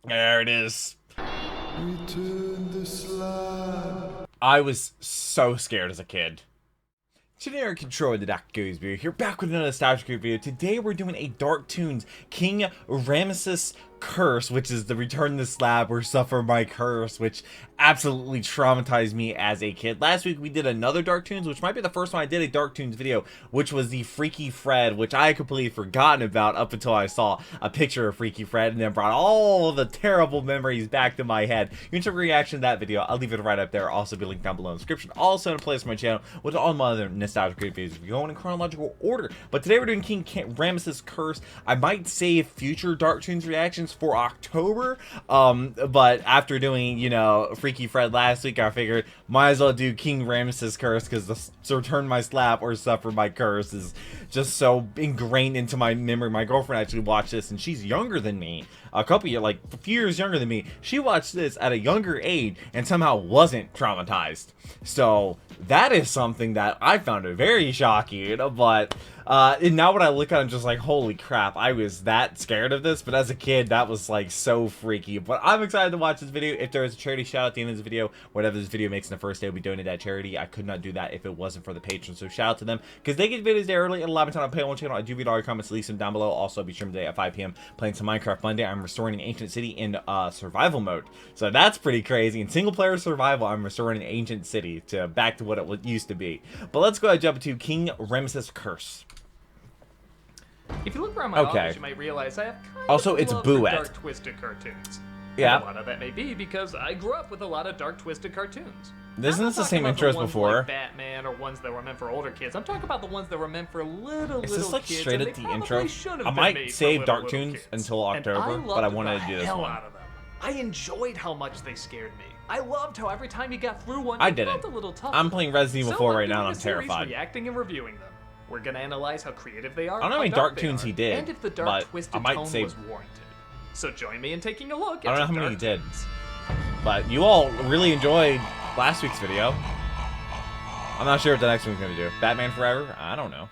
There it is. Return the SLAB. I was so scared as a kid. Generic Control the Dark Gooseberry here, back with another nostalgic video. Today we're doing a Dark Toons King Ramses curse, which is the return to SLAB or suffer my curse, which absolutely traumatized me as a kid. Last week we did another Dark Toons, which might be the first time I did a Dark Toons video, which was the Freaky Fred, which I had completely forgotten about up until I saw a picture of Freaky Fred and then brought all the terrible memories back to my head. You can check a reaction to that video. I'll leave it right up there. Also be linked down below in the description. Also in a place on my channel with all my other nostalgic videos. We're going in chronological order, but today we're doing King Ramses' curse. I might save future Dark Toons reactions for October, but after doing, you know, Freaky Fred last week, I figured might as well do King Ramses' curse, because the return my slap or suffer my curse is just so ingrained into my memory. My girlfriend actually watched this, and she's younger than me, a couple years, like a few years younger than me. She watched this at a younger age and somehow wasn't traumatized. So that is something that I found very shocking, but and now when I look at it, I'm just like, holy crap, I was that scared of this. But as a kid, that was like so freaky. But I'm excited to watch this video. If there is a charity shout out at the end of this video, whatever this video makes in the first day will be donated at charity. I could not do that if it wasn't for the patrons, so shout out to them, because they get videos there early and a lot of time on Pay One channel. I do read all your comments, leave them down below. Also, I'll be streaming today at 5 p.m. playing some Minecraft Monday. I'm restoring an ancient city in survival mode, so that's pretty crazy. In single player survival, I'm restoring an ancient city to back to what it used to be. But let's go ahead and jump into King Ramses' curse. If you look around my office, you might realize I have kind also, of it's a love for Bouette. dark, twisted cartoons. Yeah. And a lot of that may be because I grew up with a lot of dark, twisted cartoons. Isn't this the same intro as before? Like Batman or ones that were meant for older kids. I'm talking about the ones that were meant for little Is this like kids, straight at the intro? I might save Dark Toons until October, but I wanted to do this one. I enjoyed how much they scared me. I loved how every time you got through one, I it didn't. felt a little tough. I'm playing Resident Evil 4 right now, and I'm series terrified. Reacting and reviewing them. We're gonna analyze how creative they are. I don't know how many Dark Toons he did, and if the dark but twisted I might tone save. was warranted. So join me in taking a look. I At don't know how some many he Dark did, Toons. but you all really enjoyed last week's video. I'm not sure what the next one's gonna do. Batman Forever? I don't know.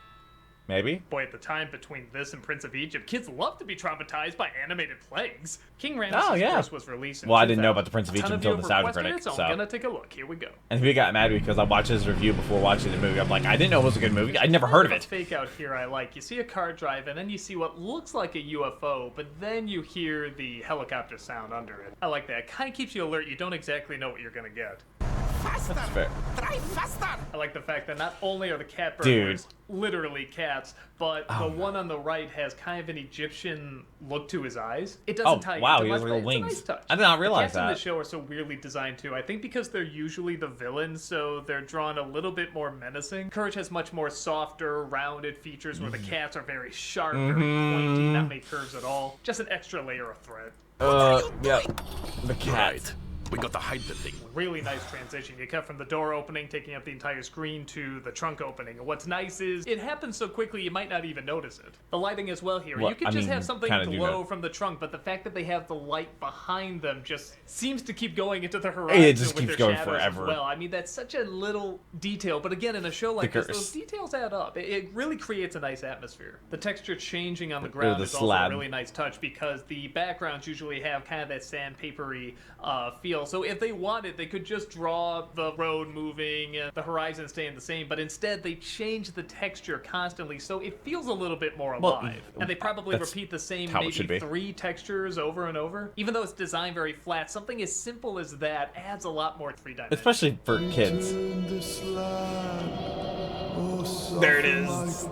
Maybe. Boy, at the time between this and Prince of Egypt, kids love to be traumatized by animated plagues. King Ramses' Curse was released in Well, I didn't know about the Prince of Egypt until the Nostalgia Critic, so I'm gonna take a look. Here we go. And he got mad because I watched his review before watching the movie. I'm like, I didn't know it was a good movie. I'd never heard of it. Fake out here I like. You see a car drive and then you see what looks like a UFO, but then you hear the helicopter sound under it. I like that. Kind of keeps you alert. You don't exactly know what you're gonna get. Faster! That's fair. Drive faster! I like the fact that not only are the cat burglars literally cats, but the one on the right has kind of an Egyptian look to his eyes. It doesn't tie wow, into he has much, little but it's a wings. nice touch. I did not realize the cats in that. the show are so weirdly designed too. I think because they're usually the villains, so they're drawn a little bit more menacing. Courage has much more softer, rounded features where the cats are very sharp, very pointy, not made curves at all. Just an extra layer of threat. Yeah. The cat. Right. We got to hide the thing. Really nice transition. You cut from the door opening, taking up the entire screen, to the trunk opening. And what's nice is it happens so quickly you might not even notice it. The lighting as well here. Well, you could I just mean, have something kinda do glow that. from the trunk, but the fact that they have the light behind them just seems to keep going into the horizon. It just with keeps their going shadows forever. As well, I mean that's such a little detail, but again in a show like this, those details add up. It really creates a nice atmosphere. The texture changing on the ground is also a really nice touch because the backgrounds usually have kind of that sandpapery feel. So if they wanted, they could just draw the road moving and the horizon staying the same, but instead they change the texture constantly so it feels a little bit more alive. And they probably repeat the same maybe 3 textures over and over. Even though it's designed very flat, something as simple as that adds a lot more 3 dimensions. Especially for kids. There it is.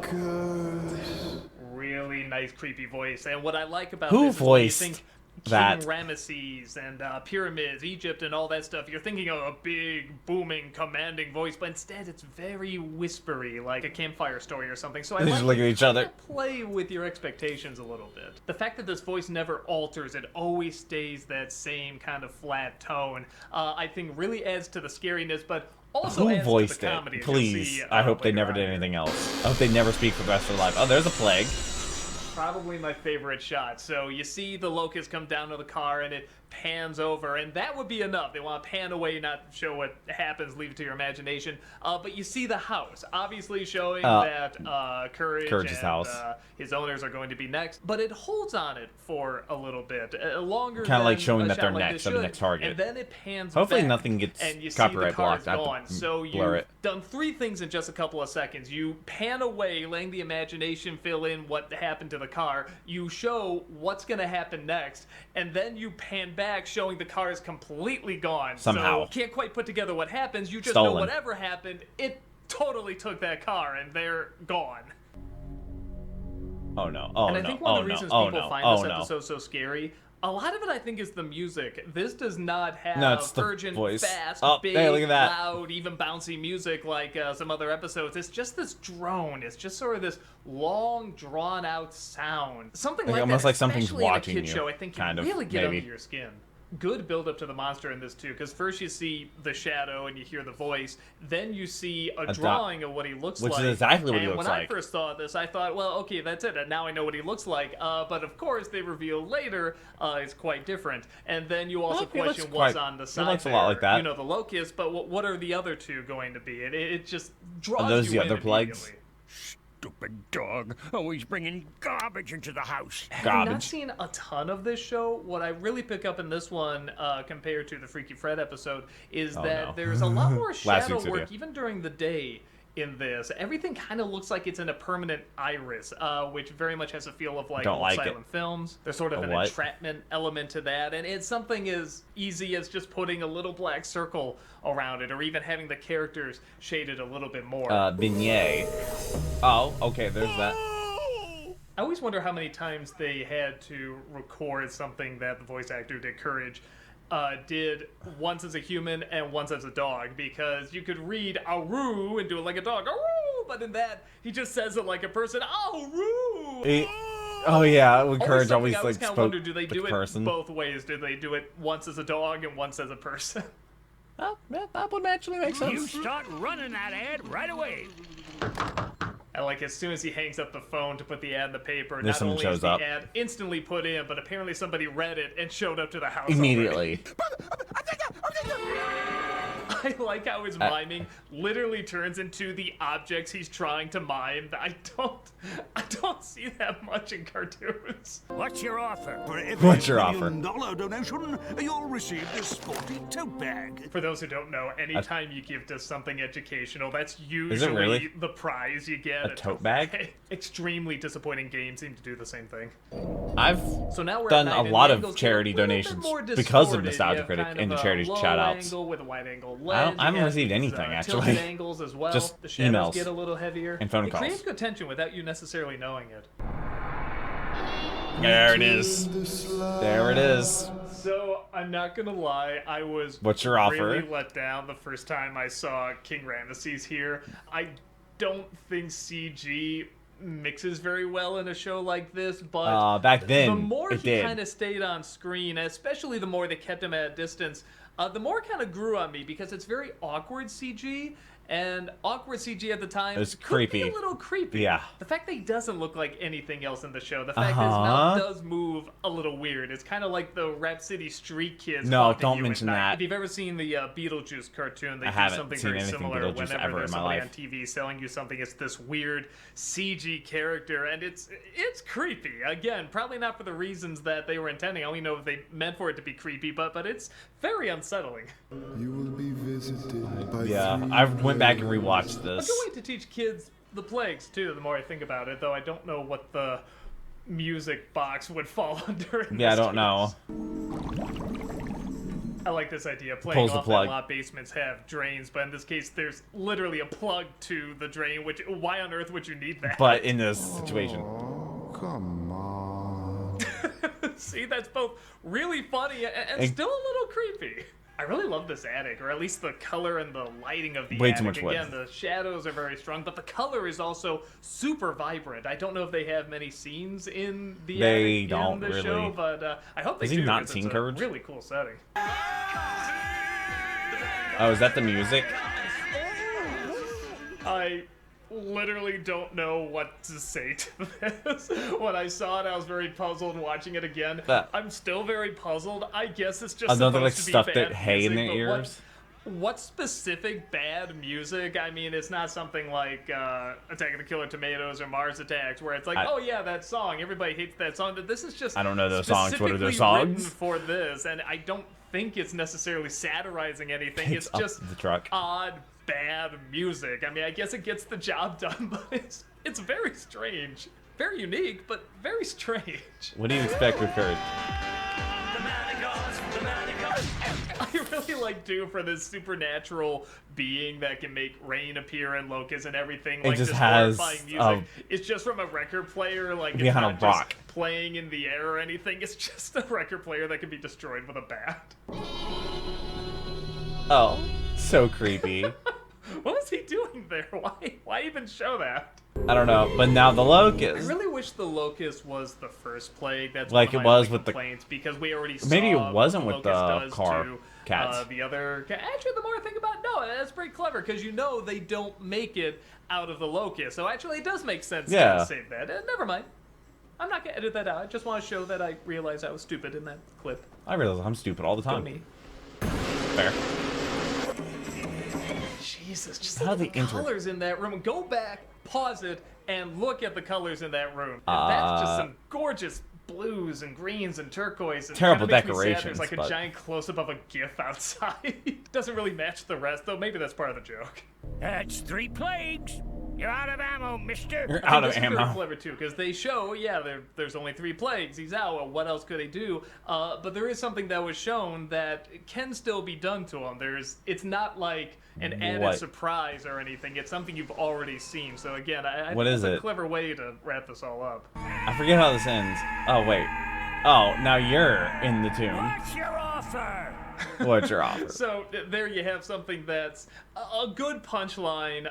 Really nice creepy voice. And what I like about Who this voiced is when you think that? King Ramses and pyramids, Egypt, and all that stuff, you're thinking of a big, booming, commanding voice, but instead it's very whispery, like a campfire story or something. So I They just look at each other. play with your expectations a little bit. The fact that this voice never alters, it always stays that same kind of flat tone, I think really adds to the scariness, but also Who adds voiced to the comedy. it? Please. I hope they never did anything else. I hope they never speak for the rest of their life. Oh, there's a plague. probably my favorite shot. So you see the locust come down to the car and it pans over, and that would be enough. They want to pan away, not show what happens, leave it to your imagination. But you see the house, obviously showing that Courage's house. His owners are going to be next. But it holds on it for a little bit, longer kind of like showing a that they're shot like next, the next target. And then it pans Hopefully back, nothing gets and you copyright see the car's blocked. gone. So blur you've it. done 3 things in just a couple of seconds. You pan away, letting the imagination fill in what happened to the car. You show what's going to happen next, and then you pan back, showing the car is completely gone. Somehow. So can't quite put together what happens. You just Stolen. know whatever happened, it totally took that car, and they're gone. Oh no! Oh and I no! think one Oh of the no! reasons Oh people no! find Oh this no! episode so scary, a lot of it I think is the music. This does not have It's the urgent, voice. fast, big, hey, look at that. loud, even bouncy music like some other episodes. It's just this drone. It's just sort of this long, drawn-out sound. Something like almost that, like something's especially in a watching kid you, show, I think kind can of, really get maybe. under your skin. Good build up to the monster in this too, because first you see the shadow and you hear the voice, then you see a drawing of what he looks like. Which is exactly what he and looks when like. I first saw this, I thought, well, okay, that's it, and now I know what he looks like. But of course, they reveal later it's quite different. And then you also question what's on the side. He looks a lot like that. You know, the locust, but what are the other 2 going to be? It just draws Are those you the in other plagues? immediately. Stupid dog, always bringing garbage into the house. Having not seen a ton of this show, what I really pick up in this one, compared to the Freaky Fred episode, is that there's a lot more shadow work, even during the day, in this. Everything kind of looks like it's in a permanent iris, which very much has a feel of like old silent films. There's sort of an entrapment element to that, and it's something as easy as just putting a little black circle around it, or even having the characters shaded a little bit more. Beignet. Oh, okay, there's that. I always wonder how many times they had to record something that the voice actor did Courage did once as a human and once as a dog, because you could read "aroo" and do it like a dog, "aroo," but in that he just says it like a person, "aroo." Oh yeah, with Courage always like kind of spoke wonder, do they the do person. it both ways? Do they do it once as a dog and once as a person? Oh, yeah, that would actually make sense. You start running that ad right away. And like as soon as he hangs up the phone to put the ad in the paper, There's not only someone is shows the up. ad instantly put in, but apparently somebody read it and showed up to the house Immediately. I like how his miming literally turns into the objects he's trying to mime. I don't see that much in cartoons. What's your offer? For every What's your offer? $1 million donation, you'll receive this sporty tote bag. For those who don't know, anytime you give to something educational, that's usually really? the prize you get. A tote bag? Extremely disappointing games seem to do the same thing. I've So now we're done at a night, and lot the of angles charity get a little bit donations more because of distorted. Nostalgia You have Critic kind and the of a charity low shoutouts. angle with a wide angle I lens. haven't You have received these, anything, actually. tilted angles as well. Just the shadows emails get a little heavier. and phone It calls. creates good tension without you necessarily knowing it. There it is. There it is. So I'm not gonna lie, I was What's your offer? really let down the first time I saw King Ramses here. I don't think CG mixes very well in a show like this, but back then, the more it he did. kind of stayed on screen, especially the more they kept him at a distance, the more it kind of grew on me, because it's very awkward CG. And awkward CG at the time It was could creepy. be a little creepy. Yeah. The fact that he doesn't look like anything else in the show, the fact that his mouth does move a little weird. It's kind of like the Rap City Street Kids. No, haunting don't you mention at night. that. If you've ever seen the Beetlejuice cartoon, they I do haven't something seen very anything similar Beetlejuice whenever ever there's in my somebody life. on TV selling you something. It's this weird CG character, and it's creepy. Again, probably not for the reasons that they were intending. I only know if they meant for it to be creepy, but it's very unsettling. You will be visited by Yeah, three I went back and players. rewatched A this. good way to teach kids the plagues too. The more I think about it, though, I don't know what the music box would fall under. In Yeah, I this don't know. I like this idea. Playing Pulls the off plug. that lot basements have drains, but in this case, there's literally a plug to the drain. Which, why on earth would you need that? But in this situation, Oh, come on. See, that's both really funny and still a little creepy. I really love this attic, or at least the color and the lighting of the Way attic. too much wood. Again, the shadows are very strong, but the color is also super vibrant. I don't know if they have many scenes in the They attic don't in the really. show, but I hope they Has he do. not 'cause seen it's Courage? a really cool setting. oh, is that the music? I literally don't know what to say to this. When I saw it, I was very puzzled watching it again. I'm still very puzzled. I guess it's just another like supposed to be stuff bad that hay in music, their but ears. what specific bad music? I mean, it's not something like Attack of the Killer Tomatoes or Mars Attacks, where it's like, oh yeah, that song, everybody hates that song. But this is just I don't know those songs. What are those specifically songs? written for this, and I don't think it's necessarily satirizing anything. Picks It's just up the truck. odd, bad music. I mean, I guess it gets the job done, but it's very strange, very unique, but very strange. What do you expect with her? I really do for this supernatural being that can make rain appear in locusts and everything. It Like just this has horrifying music. It's just from a record player. Like it's behind not a rock. just playing in the air or anything. It's just a record player that can be destroyed with a bat. Oh, so creepy. What was he doing there? Why even show that? I don't know, but now the locust. I really wish the locust was the first plague. That's like one it of my was only with the complaints, because we already saw maybe it wasn't what with locust the does car to, cats. The other actually, the more I think about it, no, that's pretty clever, because they don't make it out of the locust. So actually, it does make sense to save that. Never mind. I'm not gonna edit that out. I just want to show that I realized I was stupid in that clip. I realize I'm stupid all the time. Go me. Fair. Jesus, just How the the intro- colors in that room. Go back, pause it, and look at the colors in that room. That's just some gorgeous blues and greens and turquoise. And Terrible kinda makes me sad decorations, There's like a but- giant close-up of a GIF outside. Doesn't really match the rest, though. Maybe that's part of the joke. That's 3 plagues. You're out of ammo, mister. You're out of This is very ammo. clever too, because they show, there's only 3 plagues. He's out. Well, what else could they do? But there is something that was shown that can still be done to him. It's not like an added What? surprise or anything. It's something you've already seen. So again, I What think is it's a it? clever way to wrap this all up. I forget how this ends. Oh wait. Oh, now you're in the tomb. What's your offer? What's your offer? So there you have something that's a good punchline.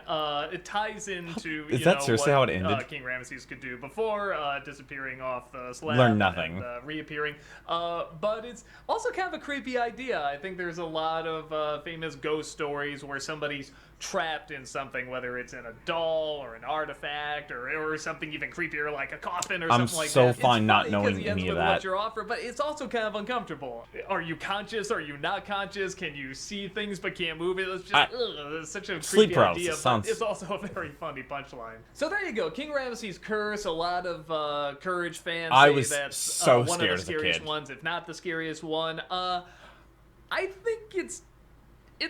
It ties into Is that seriously what how it ended? King Ramses could do before disappearing off the slab. Learn nothing. And, reappearing. But it's also kind of a creepy idea. I think there's a lot of famous ghost stories where somebody's trapped in something, whether it's in a doll or an artifact or something even creepier like a coffin or something like that. I'm so It's fine not funny 'cause knowing he ends any of with that. what you're offered, but it's also kind of uncomfortable. Are you conscious? Are you not conscious? Can you see things but can't move it? It's just it's such a Sleep creepy paralysis idea, sounds- but it's also a very funny punchline. So there you go, King Ramses' Curse. A lot of Courage fans I say was that's so one scared of as the a scariest kid. ones, if not the scariest one. I think it's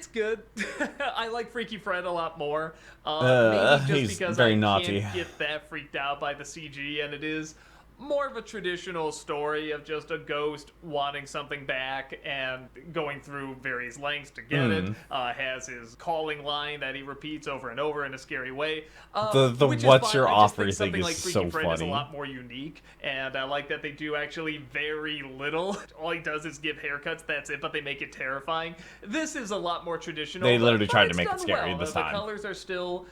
good. I like Freaky Fred a lot more. Maybe just he's because very I naughty. can't get that freaked out by the CG, and it is more of a traditional story of just a ghost wanting something back and going through various lengths to get it. Has his calling line that he repeats over and over in a scary way. The which is what's fine. your I just offer think thing something is like Freaky so Fred is a funny. lot more unique, and I like that they do actually very little. All he does is give haircuts, that's it, but they make it terrifying. This is a lot more traditional. They but- literally but tried to it's make it done scary well. this The time. colors are still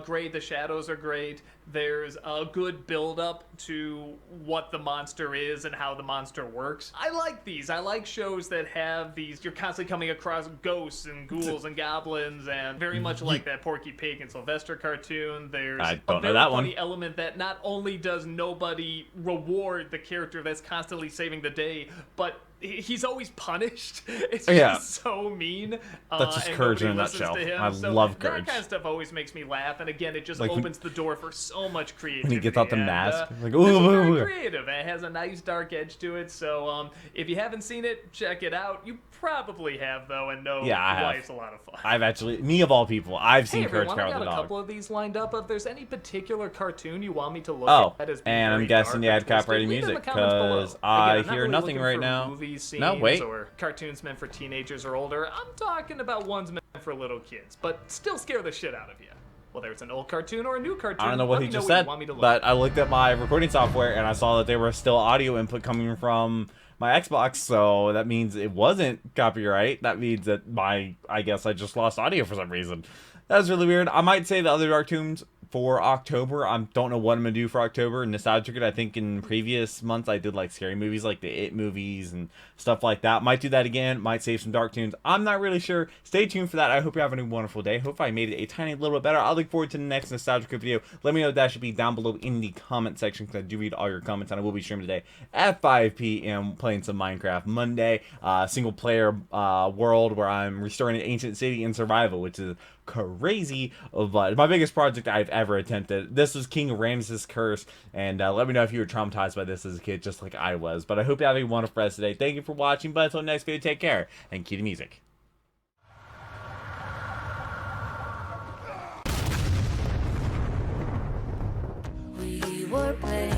great. The shadows are great. There's a good build up to what the monster is and how the monster works. I like these. I like shows that have these. You're constantly coming across ghosts and ghouls and goblins, and very much like that Porky Pig and Sylvester cartoon. There's I a don't know very that one. funny element that not only does nobody reward the character that's constantly saving the day, but he's always punished. It's just so mean. That's just and Courage in a nobody listens nutshell. to him. I So love that Courage. kind of stuff always makes me laugh, and again, it just Like when- opens the door for so much creativity. When he gets out the and, mask, like, this is ooh, very ooh, ooh. creative, and it has a nice dark edge to it. So if you haven't seen it, check it out. You probably have though, and know Yeah, I have. why it's a lot of fun. I've actually, me of all people, I've seen Hey Courage everyone, I Carol got the a Dog. couple of these lined up. If there's any particular cartoon you want me to look Oh, at as being and I'm very guessing dark you or had twisted, copyrighted leave it in music, the comments below. 'cause I Again, I'm not hear really nothing looking right for now. movie scenes No, wait. or cartoons meant for teenagers or older. I'm talking about ones meant for little kids, but still scare the shit out of you. Whether it's an old cartoon or a new cartoon, I don't know let what me he just what you said, want me to look but at. I looked at my recording software and I saw that there was still audio input coming from my Xbox, so that means it wasn't copyright. That means that I guess I just lost audio for some reason. That was really weird. I might say the other cartoons for October. I don't know what I'm gonna do for October. Nostalgia Critic, I think in previous months I did like scary movies, like the It movies and stuff like that. Might do that again. Might save some dark tunes. I'm not really sure. Stay tuned for that. I hope you're having a wonderful day. Hope I made it a tiny little bit better. I look forward to the next Nostalgia Critic video. Let me know what that should be down below in the comment section, because I do read all your comments, and I will be streaming today at 5 p.m. playing some Minecraft Monday, single player world where I'm restoring an ancient city in survival, which is crazy, but my biggest project I've ever attempted. This was King Ramses' Curse, and let me know if you were traumatized by this as a kid, just like I was. But I hope you have a wonderful rest today. Thank you for watching, but until next video, take care, and cue the music. We were playing